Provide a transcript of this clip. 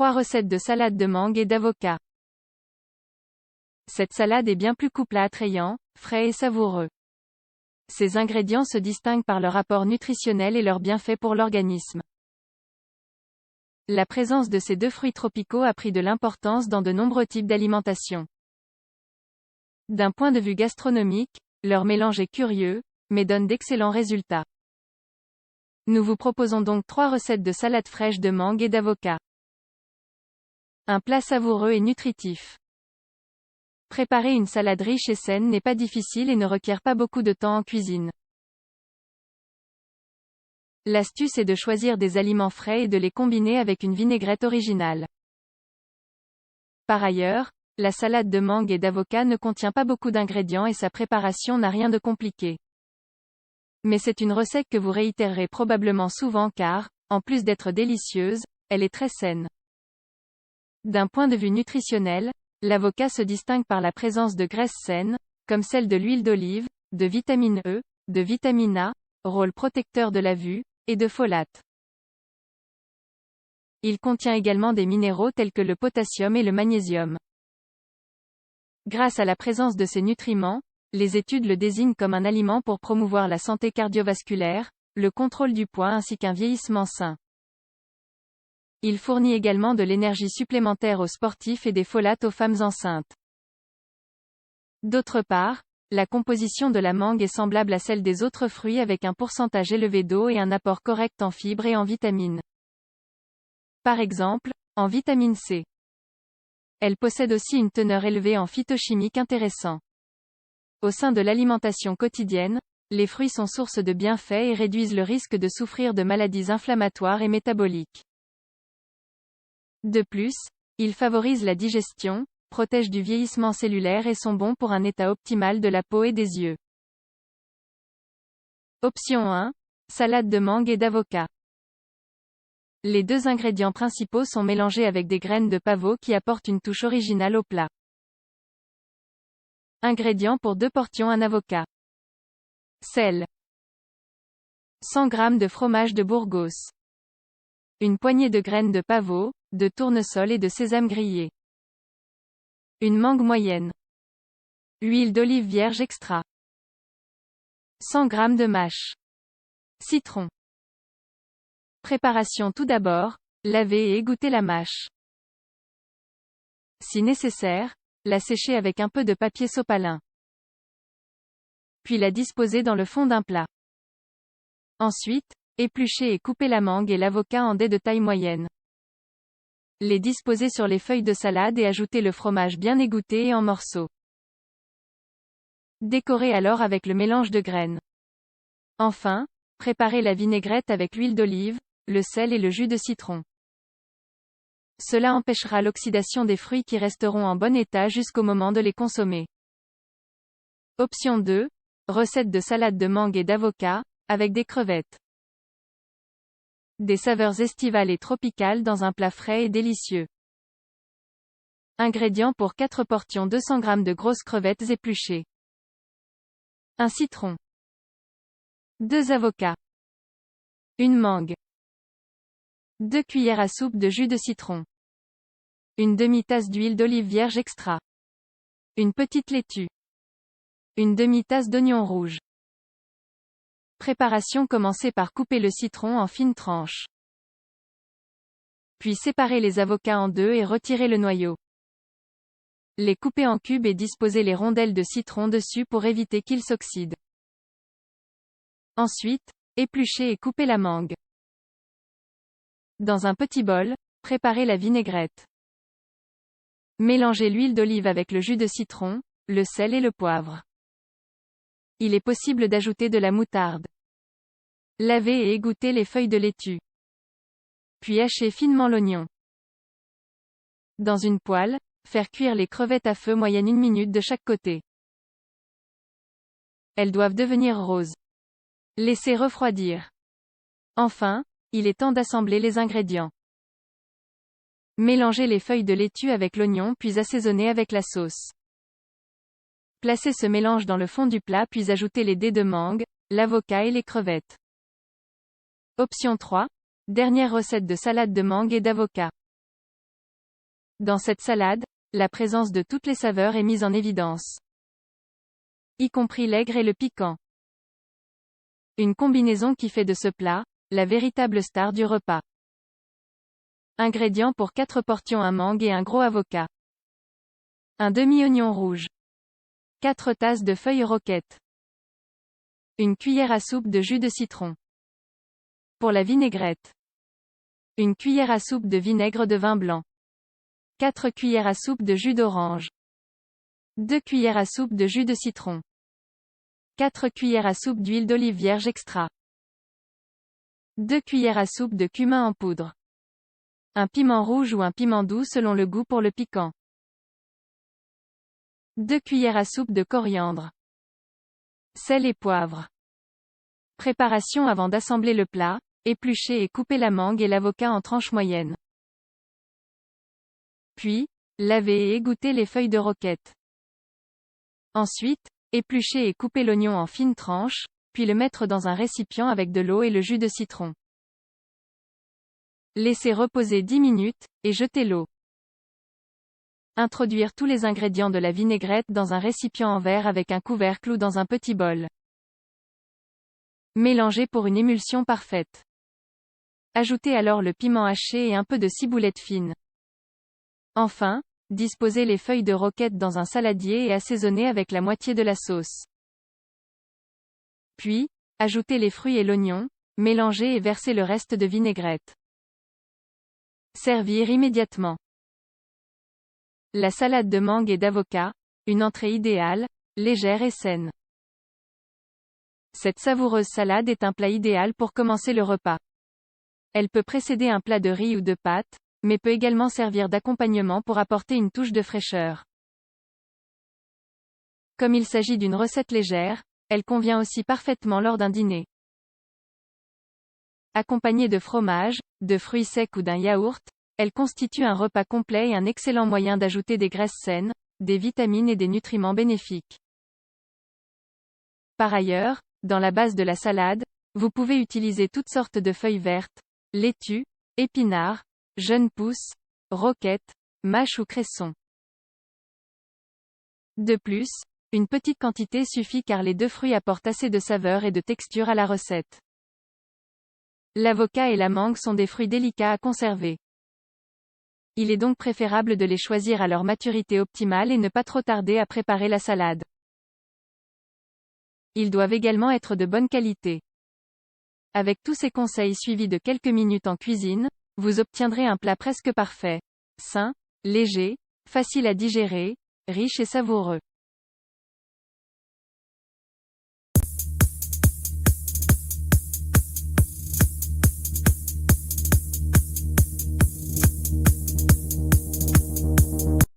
3 recettes de salade de mangue et d'avocat. Cette salade est bien plus qu'un plat attrayant, frais et savoureux. Ses ingrédients se distinguent par leur apport nutritionnel et leurs bienfaits pour l'organisme. La présence de ces deux fruits tropicaux a pris de l'importance dans de nombreux types d'alimentation. D'un point de vue gastronomique, leur mélange est curieux, mais donne d'excellents résultats. Nous vous proposons donc 3 recettes de salade fraîche de mangue et d'avocat. Un plat savoureux et nutritif. Préparer une salade riche et saine n'est pas difficile et ne requiert pas beaucoup de temps en cuisine. L'astuce est de choisir des aliments frais et de les combiner avec une vinaigrette originale. Par ailleurs, la salade de mangue et d'avocat ne contient pas beaucoup d'ingrédients et sa préparation n'a rien de compliqué. Mais c'est une recette que vous réitérerez probablement souvent car, en plus d'être délicieuse, elle est très saine. D'un point de vue nutritionnel, l'avocat se distingue par la présence de graisses saines, comme celle de l'huile d'olive, de vitamine E, de vitamine A, rôle protecteur de la vue, et de folate. Il contient également des minéraux tels que le potassium et le magnésium. Grâce à la présence de ces nutriments, les études le désignent comme un aliment pour promouvoir la santé cardiovasculaire, le contrôle du poids ainsi qu'un vieillissement sain. Il fournit également de l'énergie supplémentaire aux sportifs et des folates aux femmes enceintes. D'autre part, la composition de la mangue est semblable à celle des autres fruits avec un pourcentage élevé d'eau et un apport correct en fibres et en vitamines. Par exemple, en vitamine C. Elle possède aussi une teneur élevée en phytochimiques intéressants. Au sein de l'alimentation quotidienne, les fruits sont source de bienfaits et réduisent le risque de souffrir de maladies inflammatoires et métaboliques. De plus, ils favorisent la digestion, protègent du vieillissement cellulaire et sont bons pour un état optimal de la peau et des yeux. Option 1. Salade de mangue et d'avocat. Les deux ingrédients principaux sont mélangés avec des graines de pavot qui apportent une touche originale au plat. Ingrédients pour 2 portions un avocat. Sel. 100 g de fromage de Burgos. Une poignée de graines de pavot, de tournesol et de sésame grillé. Une mangue moyenne. Huile d'olive vierge extra. 100 g de mâche. Citron. Préparation tout d'abord, laver et égoutter la mâche. Si nécessaire, la sécher avec un peu de papier sopalin. Puis la disposer dans le fond d'un plat. Ensuite, éplucher et couper la mangue et l'avocat en dés de taille moyenne. Les disposer sur les feuilles de salade et ajouter le fromage bien égoutté et en morceaux. Décorer alors avec le mélange de graines. Enfin, préparer la vinaigrette avec l'huile d'olive, le sel et le jus de citron. Cela empêchera l'oxydation des fruits qui resteront en bon état jusqu'au moment de les consommer. Option 2. Recette de salade de mangue et d'avocat, avec des crevettes. Des saveurs estivales et tropicales dans un plat frais et délicieux. Ingrédients pour 4 portions 200 g de grosses crevettes épluchées. Un citron. 2 avocats. Une mangue. 2 cuillères à soupe de jus de citron. Une demi-tasse d'huile d'olive vierge extra. Une petite laitue. Une demi-tasse d'oignon rouge. Préparation. Commencez par couper le citron en fines tranches. Puis séparer les avocats en deux et retirer le noyau. Les couper en cubes et disposer les rondelles de citron dessus pour éviter qu'ils s'oxydent. Ensuite, éplucher et couper la mangue. Dans un petit bol, préparez la vinaigrette. Mélangez l'huile d'olive avec le jus de citron, le sel et le poivre. Il est possible d'ajouter de la moutarde. Lavez et égouttez les feuilles de laitue. Puis hachez finement l'oignon. Dans une poêle, faire cuire les crevettes à feu moyen 1 minute de chaque côté. Elles doivent devenir roses. Laissez refroidir. Enfin, il est temps d'assembler les ingrédients. Mélangez les feuilles de laitue avec l'oignon puis assaisonnez avec la sauce. Placez ce mélange dans le fond du plat puis ajoutez les dés de mangue, l'avocat et les crevettes. Option 3. Dernière recette de salade de mangue et d'avocat. Dans cette salade, la présence de toutes les saveurs est mise en évidence, y compris l'aigre et le piquant. Une combinaison qui fait de ce plat, la véritable star du repas. Ingrédients pour 4 portions: un mangue et un gros avocat. Un demi-oignon rouge. 4 tasses de feuilles roquettes. Une cuillère à soupe de jus de citron. Pour la vinaigrette. Une cuillère à soupe de vinaigre de vin blanc. 4 cuillères à soupe de jus d'orange. 2 cuillères à soupe de jus de citron. 4 cuillères à soupe d'huile d'olive vierge extra. 2 cuillères à soupe de cumin en poudre. Un piment rouge ou un piment doux selon le goût pour le piquant. 2 cuillères à soupe de coriandre. Sel et poivre. Préparation avant d'assembler le plat: éplucher et couper la mangue et l'avocat en tranches moyennes. Puis, laver et égoutter les feuilles de roquette. Ensuite, éplucher et couper l'oignon en fines tranches, puis le mettre dans un récipient avec de l'eau et le jus de citron. Laisser reposer 10 minutes, et jeter l'eau. Introduire tous les ingrédients de la vinaigrette dans un récipient en verre avec un couvercle ou dans un petit bol. Mélanger pour une émulsion parfaite. Ajoutez alors le piment haché et un peu de ciboulette fine. Enfin, disposez les feuilles de roquette dans un saladier et assaisonnez avec la moitié de la sauce. Puis, ajoutez les fruits et l'oignon, mélangez et versez le reste de vinaigrette. Servir immédiatement. La salade de mangue et d'avocat, une entrée idéale, légère et saine. Cette savoureuse salade est un plat idéal pour commencer le repas. Elle peut précéder un plat de riz ou de pâtes, mais peut également servir d'accompagnement pour apporter une touche de fraîcheur. Comme il s'agit d'une recette légère, elle convient aussi parfaitement lors d'un dîner. Accompagnée de fromage, de fruits secs ou d'un yaourt, elle constitue un repas complet et un excellent moyen d'ajouter des graisses saines, des vitamines et des nutriments bénéfiques. Par ailleurs, dans la base de la salade, vous pouvez utiliser toutes sortes de feuilles vertes, laitues, épinards, jeunes pousses, roquettes, mâches ou cressons. De plus, une petite quantité suffit car les 2 fruits apportent assez de saveur et de texture à la recette. L'avocat et la mangue sont des fruits délicats à conserver. Il est donc préférable de les choisir à leur maturité optimale et ne pas trop tarder à préparer la salade. Ils doivent également être de bonne qualité. Avec tous ces conseils suivis de quelques minutes en cuisine, vous obtiendrez un plat presque parfait. Sain, léger, facile à digérer, riche et savoureux.